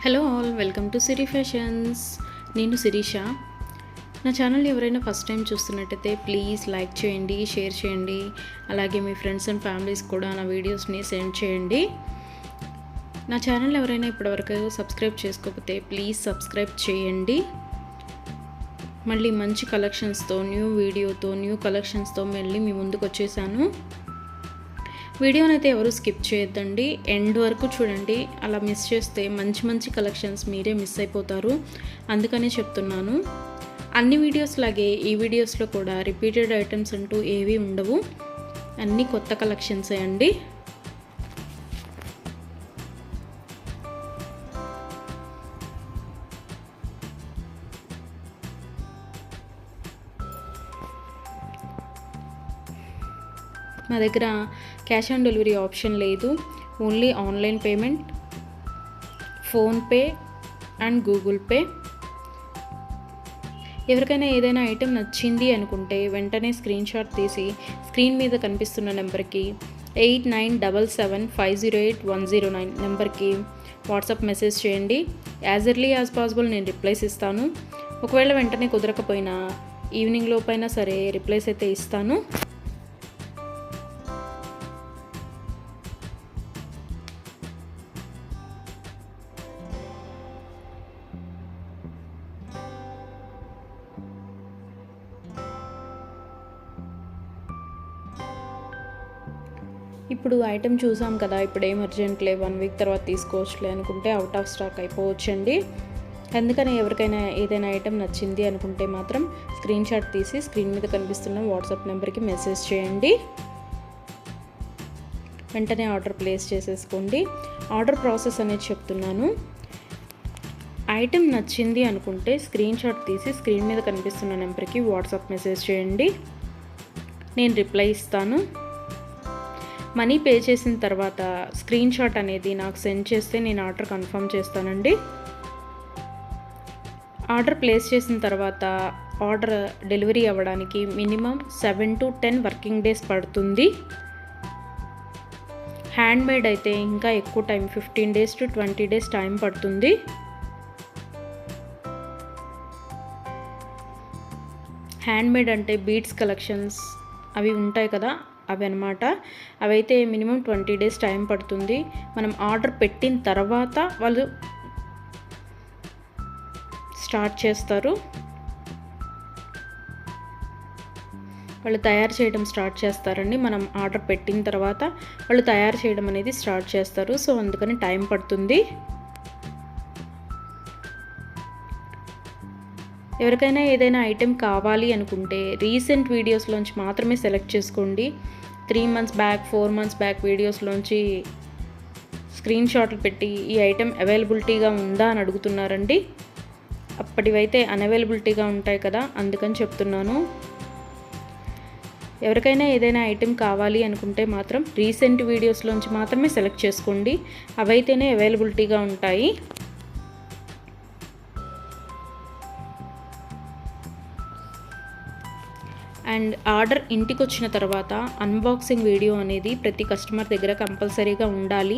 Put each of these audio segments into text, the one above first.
Hello all, welcome to Siri fashions. నేను శిరీష. నా channel ఎవరైనా ఫస్ట్ టైం చూస్తున్నట్టయితే ప్లీజ్ లైక్ చేయండి, షేర్ చేయండి. అలాగే మీ ఫ్రెండ్స్ అండ్ ఫ్యామిలీస్ కూడా నా వీడియోస్ని సెండ్ చేయండి. నా ఛానల్ ఎవరైనా ఇప్పటివరకు సబ్స్క్రైబ్ చేసుకోకపోతే ప్లీజ్ సబ్స్క్రైబ్ చేయండి. మళ్ళీ మంచి కలెక్షన్స్తో, న్యూ వీడియోతో, న్యూ కలెక్షన్స్తో మళ్ళీ మీ ముందుకు వచ్చేసాను. వీడియోని అయితే ఎవరు స్కిప్ చేయొద్దండి, ఎండ్ వరకు చూడండి. అలా మిస్ చేస్తే మంచి మంచి కలెక్షన్స్ మీరే మిస్ అయిపోతారు. అందుకనే చెప్తున్నాను. అన్ని వీడియోస్ లాగే ఈ వీడియోస్లో కూడా రిపీటెడ్ ఐటమ్స్ అంటూ ఏవి ఉండవు, అన్నీ కొత్త కలెక్షన్సే అండి. మా దగ్గర క్యాష్ ఆన్ డెలివరీ ఆప్షన్ లేదు, only online payment, PhonePe and Google pay. ఎవరికైనా ఏదైనా ఐటెం నచ్చింది అనుకుంటే వెంటనే స్క్రీన్ షాట్ తీసి స్క్రీన్ మీద కనిపిస్తున్న నెంబర్కి 8977508109 నెంబర్కి వాట్సాప్ మెసేజ్ చేయండి. యాజ్ ఎర్లీ యాజ్ పాసిబుల్ నేను రిప్లైస్ ఇస్తాను. ఒకవేళ వెంటనే కుదరకపోయినా ఈవినింగ్ లోపైనా సరే రిప్లైస్ అయితే ఇస్తాను. ఇప్పుడు ఐటెం చూసాం కదా, ఇప్పుడు ఏం అర్జెంట్లే, 1 వీక్ తర్వాత తీసుకోవచ్చులే అనుకుంటే అవుట్ ఆఫ్ స్టాక్ అయిపోవచ్చండి. అందుకని ఎవరికైనా ఏదైనా ఐటెం నచ్చింది అనుకుంటే మాత్రం స్క్రీన్ షాట్ తీసి స్క్రీన్ మీద కనిపిస్తున్న వాట్సాప్ నెంబర్కి మెసేజ్ చేయండి. వెంటనే ఆర్డర్ ప్లేస్ చేసేసుకోండి. ఆర్డర్ ప్రాసెస్ అనేది చెప్తున్నాను. ఐటెం నచ్చింది అనుకుంటే స్క్రీన్ షాట్ తీసి స్క్రీన్ మీద కనిపిస్తున్న నెంబర్కి వాట్సాప్ మెసేజ్ చేయండి. నేను రిప్లై ఇస్తాను. మనీ పే చేసిన తర్వాత స్క్రీన్ షాట్ అనేది నాకు సెండ్ చేస్తే నేను ఆర్డర్ కన్ఫర్మ్ చేస్తానండి. ఆర్డర్ ప్లేస్ చేసిన తర్వాత ఆర్డర్ డెలివరీ అవ్వడానికి మినిమం 7 to 10 వర్కింగ్ డేస్ పడుతుంది. హ్యాండ్మేడ్ అయితే ఇంకా ఎక్కువ time, 15 days to 20 days time పడుతుంది. హ్యాండ్మేడ్ అంటే బీడ్స్ కలెక్షన్స్ అవి ఉంటాయి కదా, అవి అనమాట. అవైతే మినిమం 20 days టైం పడుతుంది. మనం ఆర్డర్ పెట్టిన తర్వాత వాళ్ళు స్టార్ట్ చేస్తారు, వాళ్ళు తయారు చేయడం స్టార్ట్ చేస్తారండి. మనం ఆర్డర్ పెట్టిన తర్వాత వాళ్ళు తయారు చేయడం అనేది స్టార్ట్ చేస్తారు. సో అందుకని టైం పడుతుంది. ఎవరికైనా ఏదైనా ఐటెం కావాలి అనుకుంటే రీసెంట్ వీడియోస్లోంచి మాత్రమే సెలెక్ట్ చేసుకోండి. 3 months బ్యాక్, 4 months బ్యాక్ వీడియోస్లోంచి స్క్రీన్ షాట్లు పెట్టి ఈ ఐటెం అవైలబిలిటీగా ఉందా అని అడుగుతున్నారండి. అప్పటివైతే అన్అవైలబిలిటీగా ఉంటాయి కదా, అందుకని చెప్తున్నాను. ఎవరికైనా ఏదైనా ఐటెం కావాలి అనుకుంటే మాత్రం రీసెంట్ వీడియోస్లోంచి మాత్రమే సెలెక్ట్ చేసుకోండి, అవైతేనే అవైలబిలిటీగా ఉంటాయి. అండ్ ఆర్డర్ ఇంటికి వచ్చిన తర్వాత అన్బాక్సింగ్ వీడియో అనేది ప్రతి కస్టమర్ దగ్గర కంపల్సరీగా ఉండాలి.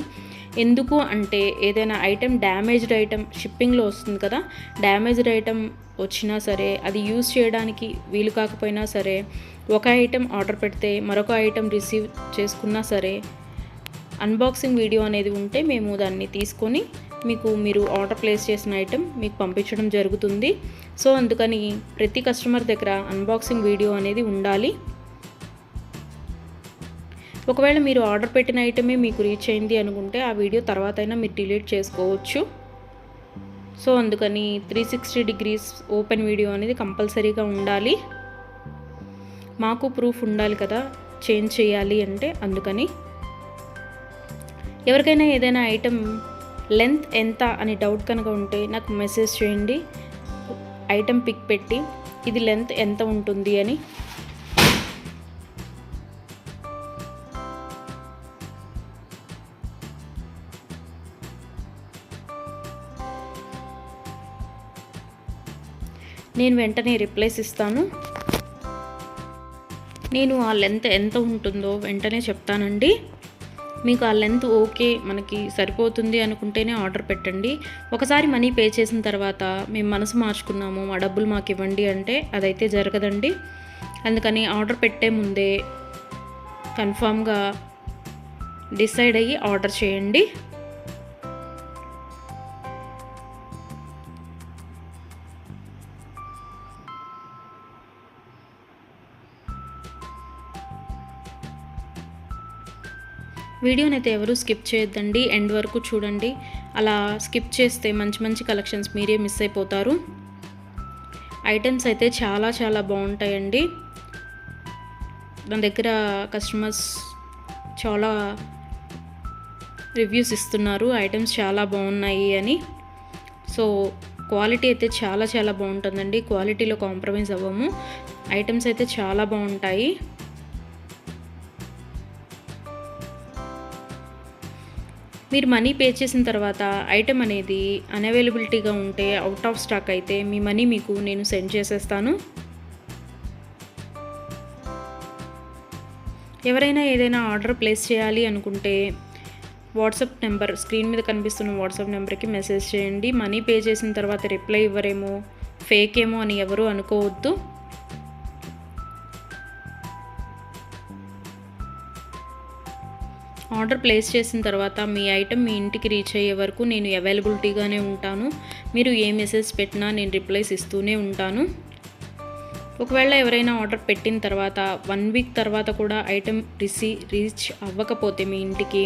ఎందుకు అంటే ఏదైనా ఐటెం డ్యామేజ్డ్ ఐటెం షిప్పింగ్లో వస్తుంది కదా, డ్యామేజ్డ్ ఐటెం వచ్చినా సరే, అది యూజ్ చేయడానికి వీలు కాకపోయినా సరే, ఒక ఐటెం ఆర్డర్ పెడితే మరొక ఐటెం రిసీవ్ చేసుకున్నా సరే, అన్బాక్సింగ్ వీడియో అనేది ఉంటే మేము దాన్ని తీసుకొని మీరు ఆర్డర్ ప్లేస్ చేసిన ఐటెం మీకు పంపించడం జరుగుతుంది. సో అందుకని ప్రతి కస్టమర్ దగ్గర అన్బాక్సింగ్ వీడియో అనేది ఉండాలి. ఒకవేళ మీరు ఆర్డర్ పెట్టిన ఐటమే మీకు రీచ్ అయింది అనుకుంటే ఆ వీడియో తర్వాత అయినా మీరు డిలీట్ చేసుకోవచ్చు. సో అందుకని 360 degrees ఓపెన్ వీడియో అనేది కంపల్సరీగా ఉండాలి. మాకు ప్రూఫ్ ఉండాలి కదా చేంజ్ చేయాలి అంటే. అందుకని ఎవరికైనా ఏదైనా ఐటెం లెంత్ ఎంత అని డౌట్ కనుక ఉంటే నాకు మెసేజ్ చేయండి, ఐటెం పిక్ పెట్టి ఇది లెంత్ ఎంత ఉంటుంది అని. నేను వెంటనే రిప్లైస్ ఇస్తాను. నేను ఆ లెంత్ ఎంత ఉంటుందో వెంటనే చెప్తానండి. మీకు ఆ లెంత్ ఓకే, మనకి సరిపోతుంది అనుకుంటేనే ఆర్డర్ పెట్టండి. ఒకసారి మనీ పే చేసిన తర్వాత మేము మనసు మార్చుకున్నాము, మా డబ్బులు మాకు ఇవ్వండి అంటే అదైతే జరగదండి. అందుకని ఆర్డర్ పెట్టే ముందే కన్ఫామ్గా డిసైడ్ అయ్యి ఆర్డర్ చేయండి. వీడియోని అయితే ఎవరు స్కిప్ చేయొద్దండి, ఎండ్ వరకు చూడండి. అలా స్కిప్ చేస్తే మంచి మంచి కలెక్షన్స్ మీరే మిస్ అయిపోతారు. ఐటమ్స్ అయితే చాలా చాలా బాగుంటాయండి. నా దగ్గర కస్టమర్స్ చాలా రివ్యూస్ ఇస్తున్నారు, ఐటమ్స్ చాలా బాగున్నాయి అని. సో క్వాలిటీ అయితే చాలా చాలా బాగుంటుందండి, క్వాలిటీలో కాంప్రమైజ్ అవ్వము. ఐటమ్స్ అయితే చాలా బాగుంటాయి. మీరు మనీ పే చేసిన తర్వాత ఐటెం అనేది అన్అవైలబిలిటీగా ఉంటే, అవుట్ ఆఫ్ స్టాక్ అయితే మీ మనీ మీకు నేను సెండ్ చేసేస్తాను. ఎవరైనా ఏదైనా ఆర్డర్ ప్లేస్ చేయాలి అనుకుంటే వాట్సాప్ నెంబర్, స్క్రీన్ మీద కనిపిస్తున్న వాట్సాప్ నెంబర్కి మెసేజ్ చేయండి. మనీ పే చేసిన తర్వాత రిప్లై ఇవ్వరేమో, ఫేక్ ఏమో అని ఎవరు అనుకోవద్దు. ఆర్డర్ ప్లేస్ చేసిన తర్వాత మీ ఐటెం మీ ఇంటికి రీచ్ అయ్యే వరకు నేను అవైలబిలిటీగానే ఉంటాను. మీరు ఏ మెసేజ్ పెట్టినా నేను రిప్లైస్ ఇస్తూనే ఉంటాను. ఒకవేళ ఎవరైనా ఆర్డర్ పెట్టిన తర్వాత 1 వీక్ తర్వాత కూడా ఐటెం రీచ్ అవ్వకపోతే మీ ఇంటికి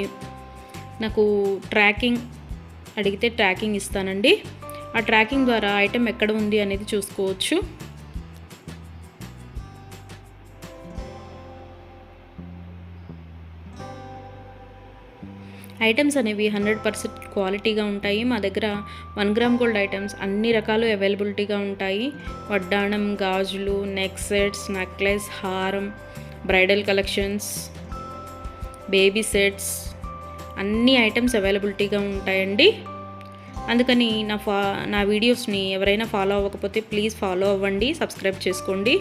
నాకు ట్రాకింగ్ అడిగితే ట్రాకింగ్ ఇస్తానండి. ఆ ట్రాకింగ్ ద్వారా ఐటెం ఎక్కడ ఉంది అనేది చూసుకోవచ్చు. ఐటమ్స్ అనేవి 100% క్వాలిటీగా ఉంటాయి. మా దగ్గర 1 గ్రామ్ గోల్డ్ ఐటమ్స్ అన్ని రకాలు అవైలబిలిటీగా ఉంటాయి. వడ్డాణం, గాజులు, నెక్ సెట్స్, నెక్లెస్, హారం, బ్రైడల్ కలెక్షన్స్, బేబీ సెట్స్, అన్ని ఐటమ్స్ అవైలబిలిటీగా ఉంటాయండి. అందుకని నా వీడియోస్ని ఎవరైనా ఫాలో అవ్వకపోతే ప్లీజ్ ఫాలో అవ్వండి, సబ్స్క్రైబ్ చేసుకోండి.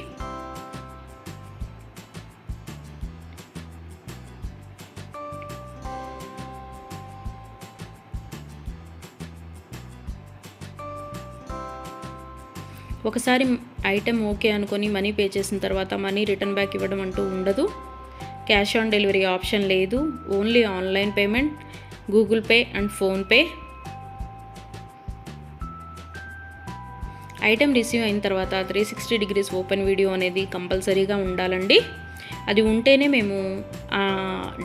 ఒకసారి ఐటెం ఓకే అనుకొని మనీ పే చేసిన తర్వాత మనీ రిటర్న్ బ్యాక్ ఇవ్వడం అంటూ ఉండదు. క్యాష్ ఆన్ డెలివరీ ఆప్షన్ లేదు. Only online payment, Google pay and PhonePe. Item receive అయిన తర్వాత 360 డిగ్రీస్ ఓపెన్ వీడియో అనేది కంపల్సరీగా ఉండాలండి. అది ఉంటేనే మేము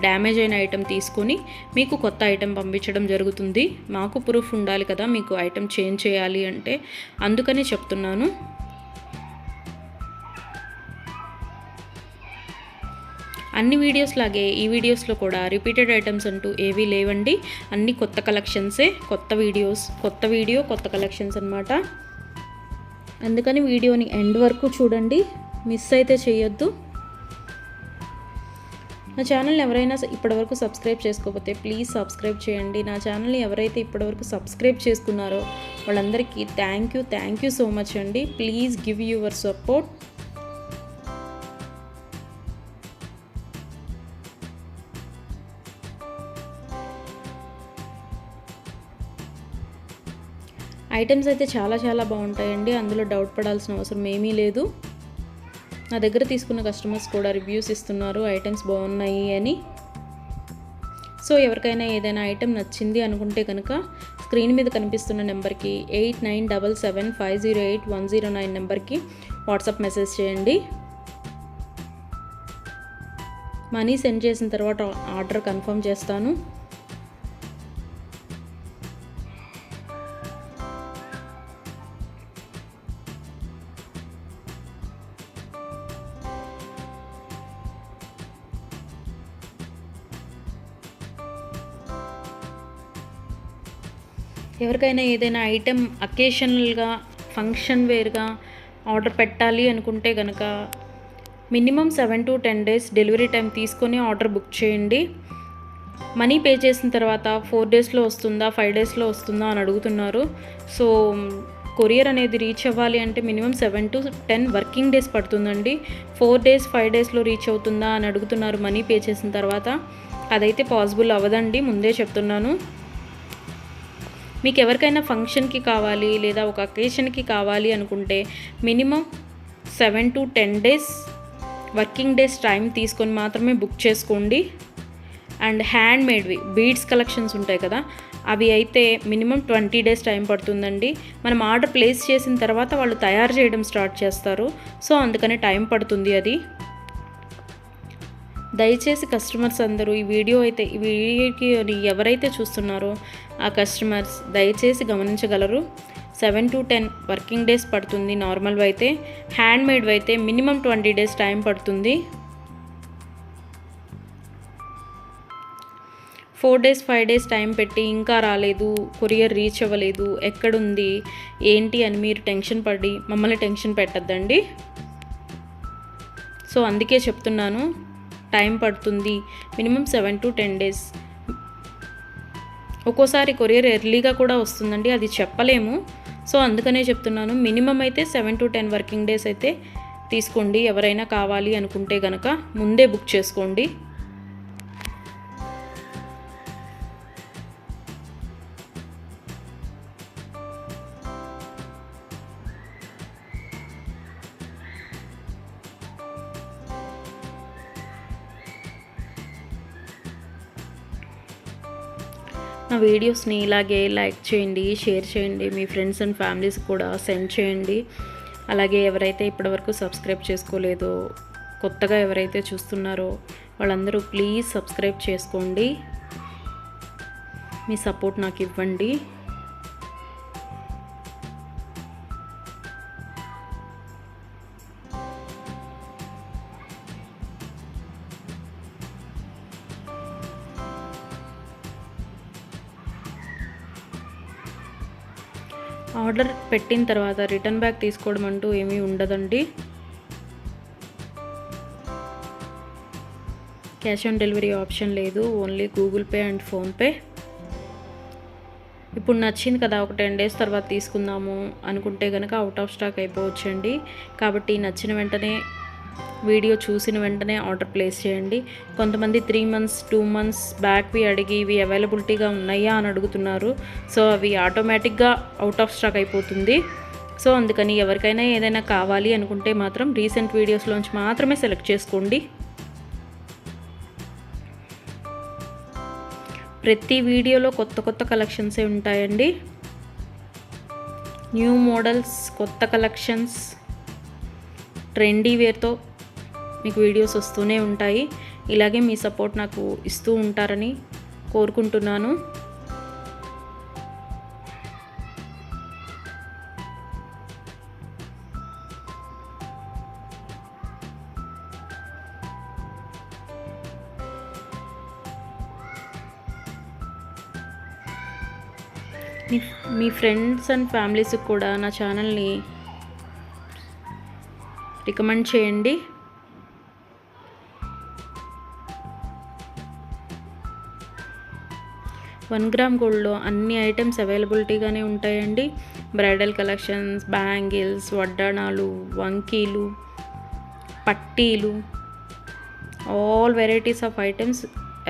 డ్యామేజ్ అయిన ఐటెం తీసుకొని మీకు కొత్త ఐటెం పంపించడం జరుగుతుంది. మాకు ప్రూఫ్ ఉండాలి కదా మీకు ఐటెం చేంజ్ చేయాలి అంటే, అందుకనే చెప్తున్నాను. అన్ని వీడియోస్ లాగే ఈ వీడియోస్లో కూడా రిపీటెడ్ ఐటమ్స్ అంటూ ఏవీ లేవండి. అన్ని కొత్త కలెక్షన్సే, కొత్త వీడియో కొత్త కలెక్షన్స్ అన్నమాట. అందుకని వీడియోని ఎండ్ వరకు చూడండి, మిస్ అయితే చేయొద్దు. నా ఛానల్ని ఎవరైనా ఇప్పటివరకు సబ్స్క్రైబ్ చేసుకోకపోతే ప్లీజ్ సబ్స్క్రైబ్ చేయండి. నా ఛానల్ని ఎవరైతే ఇప్పటివరకు సబ్స్క్రైబ్ చేసుకున్నారో వాళ్ళందరికీ థ్యాంక్ యూ సో మచ్ అండి. Please give your support. Items అయితే చాలా చాలా బాగుంటాయండి, అందులో డౌట్ పడాల్సిన అవసరం ఏమీ లేదు. నా దగ్గర తీసుకున్న కస్టమర్స్ కూడా రివ్యూస్ ఇస్తున్నారు ఐటమ్స్ బాగున్నాయి అని. సో ఎవరికైనా ఏదైనా ఐటెం నచ్చింది అనుకుంటే కనుక స్క్రీన్ మీద కనిపిస్తున్న నెంబర్కి 8977508109 నెంబర్కి వాట్సాప్ మెసేజ్ చేయండి. మనీ సెండ్ చేసిన తర్వాత ఆర్డర్ కన్ఫర్మ్ చేస్తాను. ఎవరికైనా ఏదైనా ఐటెం అకేషనల్గా, ఫంక్షన్ వేర్గా ఆర్డర్ పెట్టాలి అనుకుంటే కనుక minimum 7 to 10 days delivery time తీసుకొని ఆర్డర్ బుక్ చేయండి. మనీ పే చేసిన తర్వాత 4 daysలో వస్తుందా, 5 daysలో వస్తుందా అని అడుగుతున్నారు. సో కొరియర్ అనేది రీచ్ అవ్వాలి అంటే మినిమం 7 to 10 వర్కింగ్ డేస్ పడుతుందండి. 4 days 5 daysలో రీచ్ అవుతుందా అని అడుగుతున్నారు మనీ పే చేసిన తర్వాత. అదైతే పాసిబుల్ అవ్వదండి, ముందే చెప్తున్నాను. మీకు ఎవరికైనా ఫంక్షన్కి కావాలి లేదా ఒక అకేషన్కి కావాలి అనుకుంటే minimum 7 to 10 days working days time తీసుకొని మాత్రమే బుక్ చేసుకోండి. అండ్ హ్యాండ్ మేడ్వి బీడ్స్ కలెక్షన్స్ ఉంటాయి కదా, అవి అయితే మినిమం 20 డేస్ టైం పడుతుందండి. మనం ఆర్డర్ ప్లేస్ చేసిన తర్వాత వాళ్ళు తయారు చేయడం స్టార్ట్ చేస్తారు, సో అందుకని టైం పడుతుంది అది. దయచేసి కస్టమర్స్ అందరూ ఈ వీడియోకి ఎవరైతే చూస్తున్నారో ఆ కస్టమర్స్ దయచేసి గమనించగలరు. 7 to 10 వర్కింగ్ డేస్ పడుతుంది నార్మల్వి అయితే. హ్యాండ్ మేడ్వి అయితే మినిమం 20 డేస్ టైం పడుతుంది. 4 డేస్ 5 డేస్ టైం పెట్టి ఇంకా రాలేదు, కొరియర్ రీచ్ అవ్వలేదు, ఎక్కడుంది ఏంటి అని మీరు టెన్షన్ పడి మమ్మల్ని టెన్షన్ పెట్టద్దండి. సో అందుకే చెప్తున్నాను, టైం పడుతుంది మినిమం 7 to 10 డేస్. ఒక్కోసారి కొరియర్ ఎర్లీగా కూడా వస్తుందండి, అది చెప్పలేము. సో అందుకనే చెప్తున్నాను, మినిమం అయితే 7 to 10 వర్కింగ్ డేస్ అయితే తీసుకోండి. ఎవరైనా కావాలి అనుకుంటే కనుక ముందే బుక్ చేసుకోండి. నా వీడియోస్ని ఇలాగే లైక్ చేయండి, షేర్ చేయండి, మీ ఫ్రెండ్స్ అండ్ ఫ్యామిలీస్ కూడా సెండ్ చేయండి. అలాగే ఎవరైతే ఇప్పటివరకు సబ్స్క్రైబ్ చేసుకోలేదో, కొత్తగా ఎవరైతే చూస్తున్నారో వాళ్ళందరూ ప్లీజ్ సబ్స్క్రైబ్ చేసుకోండి. మీ సపోర్ట్ నాకు ఇవ్వండి. ఆర్డర్ పెట్టిన తర్వాత రిటర్న్ బ్యాక్ తీసుకోవడం అంటూ ఏమీ ఉండదండి. క్యాష్ ఆన్ డెలివరీ ఆప్షన్ లేదు, only Google pay and PhonePe. ఇప్పుడు నచ్చింది కదా, ఒక 10 డేస్ తర్వాత తీసుకుందాము అనుకుంటే కనుక అవుట్ ఆఫ్ స్టాక్ అయిపోవచ్చండి. కాబట్టి నచ్చిన వెంటనే, వీడియో చూసిన వెంటనే ఆర్డర్ ప్లేస్ చేయండి. కొంతమంది 3 months 2 months బ్యాక్వి అడిగి ఇవి అవైలబిలిటీగా ఉన్నాయా అని అడుగుతున్నారు. సో అవి ఆటోమేటిక్గా అవుట్ ఆఫ్ స్టాక్ అయిపోతుంది. సో అందుకని ఎవరికైనా ఏదైనా కావాలి అనుకుంటే మాత్రం రీసెంట్ వీడియోస్లోంచి మాత్రమే సెలెక్ట్ చేసుకోండి. ప్రతి వీడియోలో కొత్త కొత్త కలెక్షన్సే ఉంటాయండి. న్యూ మోడల్స్, కొత్త కలెక్షన్స్, ట్రెండీ వేర్తో మీకు వీడియోస్ వస్తూనే ఉంటాయి. ఇలాగే మీ సపోర్ట్ నాకు ఇస్తూ ఉంటారని కోరుకుంటున్నాను. మీ ఫ్రెండ్స్ అండ్ ఫ్యామిలీస్కి కూడా నా ఛానల్ని రికమెండ్ చేయండి. వన్ గ్రామ్ గోల్డ్లో అన్ని ఐటమ్స్ అవైలబిలిటీగానే ఉంటాయండి. బ్రైడల్ కలెక్షన్స్, బ్యాంగిల్స్, వడ్డాణాలు, వంకీలు, పట్టీలు, ఆల్ వెరైటీస్ ఆఫ్ ఐటమ్స్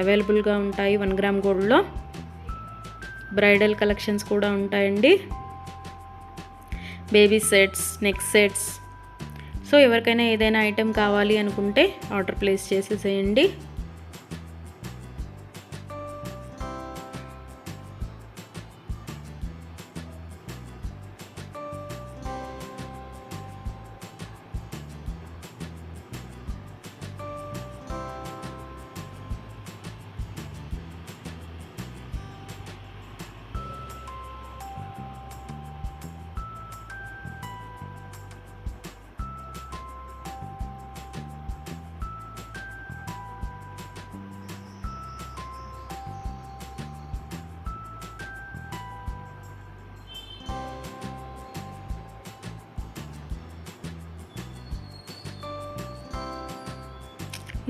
అవైలబుల్గా ఉంటాయి 1 గ్రామ్ గోల్డ్లో. బ్రైడల్ కలెక్షన్స్ కూడా ఉంటాయండి. Baby sets, neck sets. So ఎవరికైనా ఏదైనా ఐటెం కావాలి అనుకుంటే ఆర్డర్ ప్లేస్ చేసేసేయండి.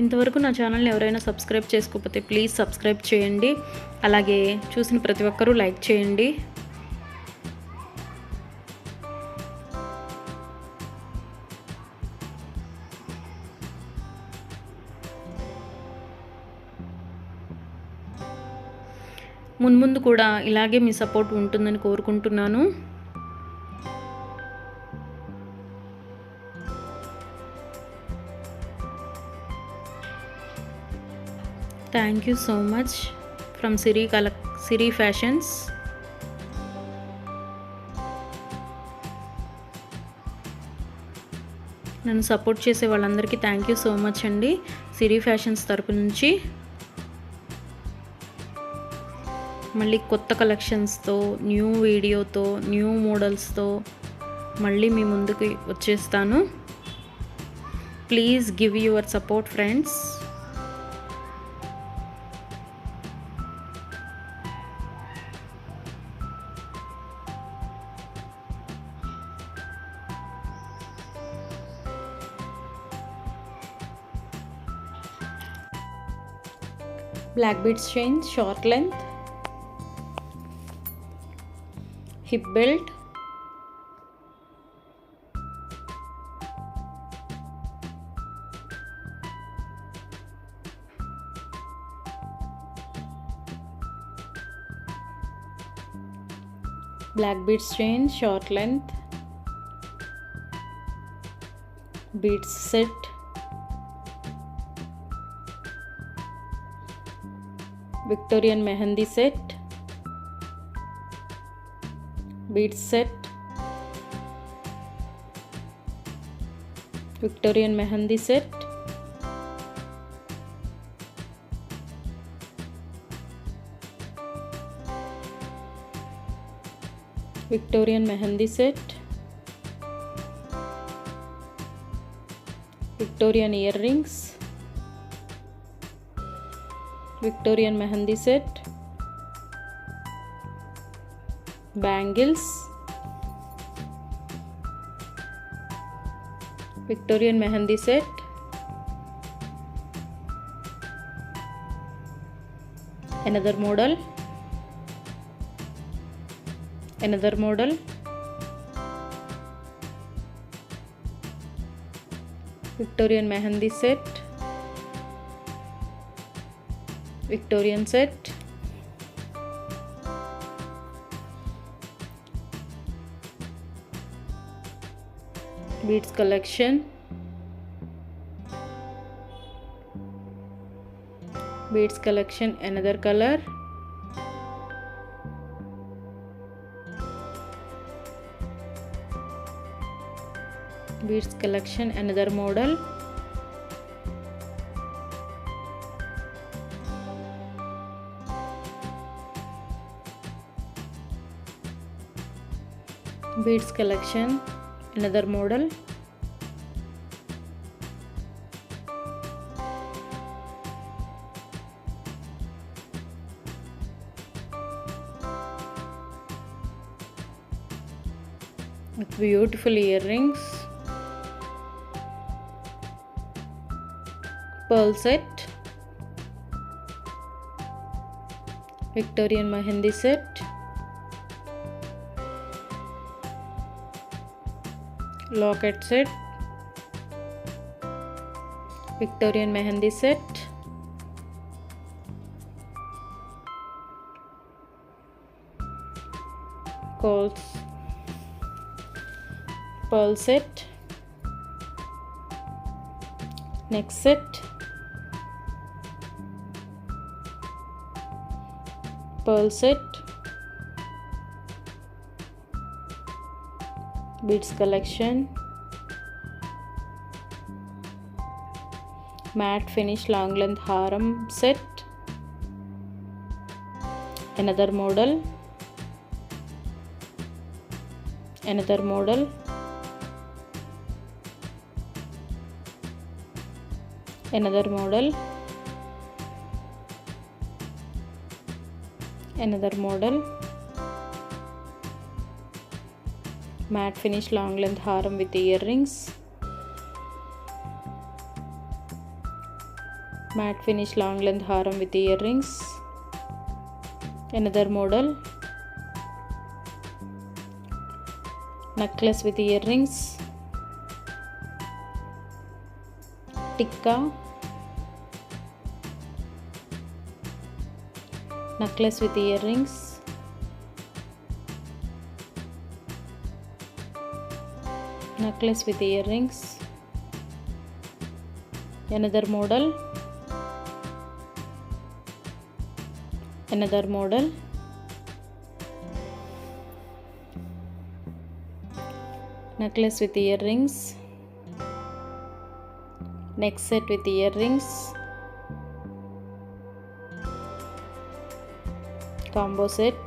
ఇంతవరకు నా ఛానల్ని ఎవరైనా సబ్స్క్రైబ్ చేసుకోకపోతే ప్లీజ్ సబ్స్క్రైబ్ చేయండి. అలాగే చూసిన ప్రతి ఒక్కరూ లైక్ చేయండి. మున్ముందు కూడా ఇలాగే మీ సపోర్ట్ ఉంటుందని కోరుకుంటున్నాను. Thank you so much from Siri fashions. నన్ను సపోర్ట్ చేసే వాళ్ళందరికీ థ్యాంక్ యూ సో మచ్ అండి సిరి ఫ్యాషన్స్ తరపు నుంచి. మళ్ళీ కొత్త కలెక్షన్స్తో, న్యూ వీడియోతో, న్యూ మోడల్స్తో మళ్ళీ మీ ముందుకు వచ్చేస్తాను. Please give your support friends. Black beads chain, short length, hip belt, black beads chain, short length, beads set, Victorian mehendi set, beads set, Victorian mehendi set, Victorian mehendi set, Victorian earrings, Victorian mehendi set, bangles, Victorian mehendi set, another model, Victorian mehendi set, Victorian set, beads collection, another color, beads collection, another model, beads collection, another model, with beautiful earrings, pearl set, Victorian mehendi set, locket set, Victorian mehendi set, pearl set, neck set, pearl set, beads collection, matte finish long length haram set, another model, another model, another model, another model, matte finish long length haram with earrings, matte finish long length haram with earrings, another model, necklace with earrings, tikka, necklace with earrings, necklace with earrings, another model, another model, necklace with earrings, neck set with earrings, combo set,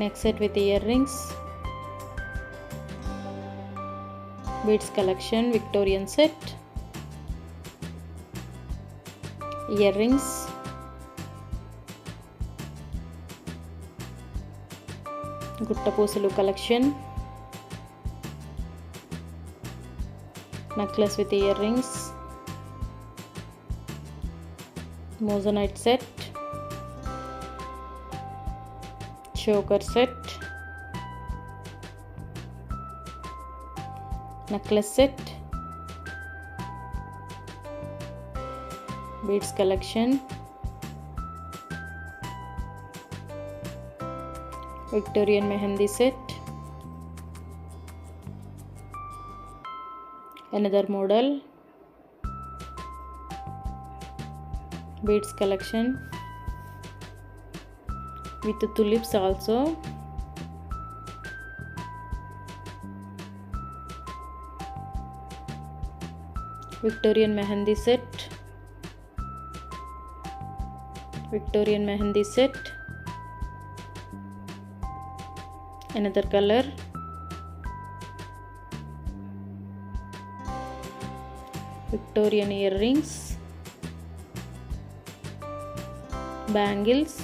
neck set with earrings, beads collection Victorian set, earrings, గుట్టపూసలు collection, necklace with earrings, moissanite set, choker set, necklace set, beads collection, Victorian mehendi set, another model, beads collection with tulips also, Victorian mehendi set, Victorian mehendi set, another color, Victorian earrings, bangles,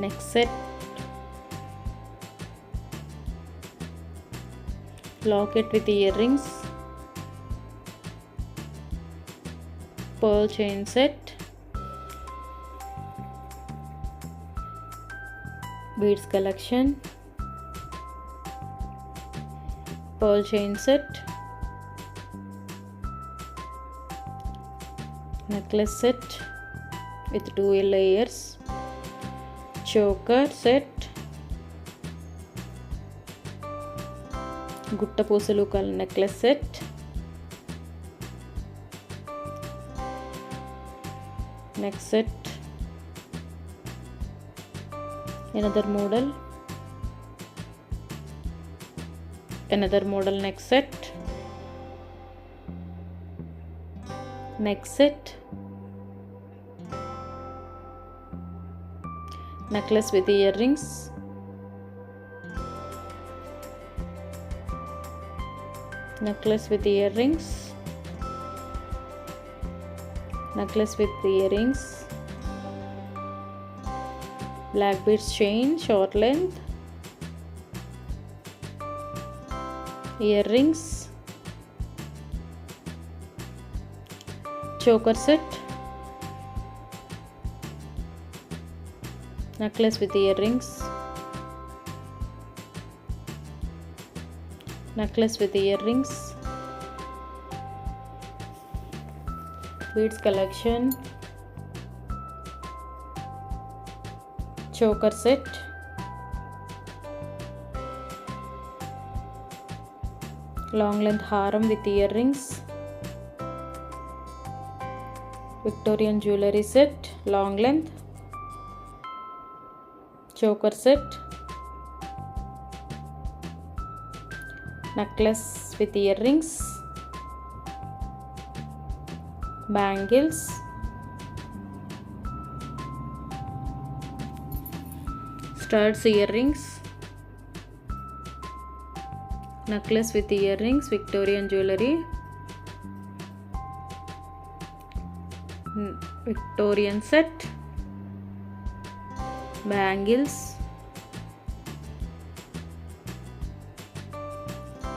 neck set, locket with earrings, pearl chain set, beads collection, pearl chain set, necklace set with 2 layers, choker set, గుట్టపూసలు necklace set, neck set, another model, neck set, neck set, necklace with earrings, necklace with earrings, necklace with earrings, black beads chain short length, earrings, choker set, necklace with earrings, necklace with earrings, beads collection, choker set, long length haram with earrings, Victorian jewelry set, long length, choker set, necklace with earrings, bangles, studs earrings, necklace with earrings, Victorian jewelry, Victorian set, bangles,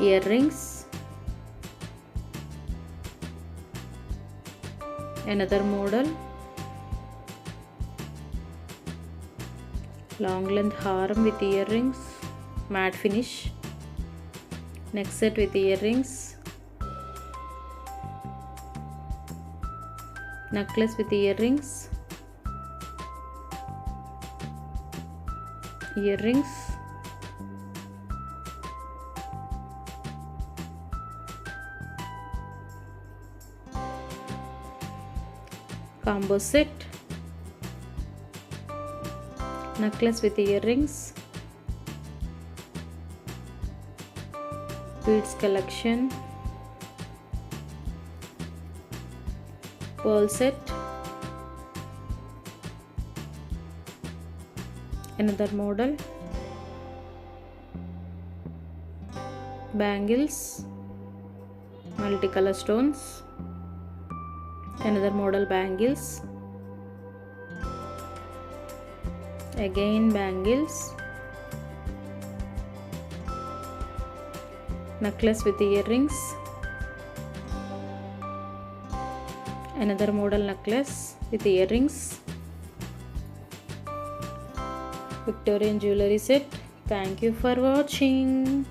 earrings, another model, long length haram with earrings, matte finish, neck set with earrings, necklace with earrings, combo set, necklace with earrings, beads collection, pearl set, another model, bangles, multicolor stones, another model bangles, again bangles, necklace with earrings, another model necklace with earrings, Victorian jewelry set. Thank you for watching.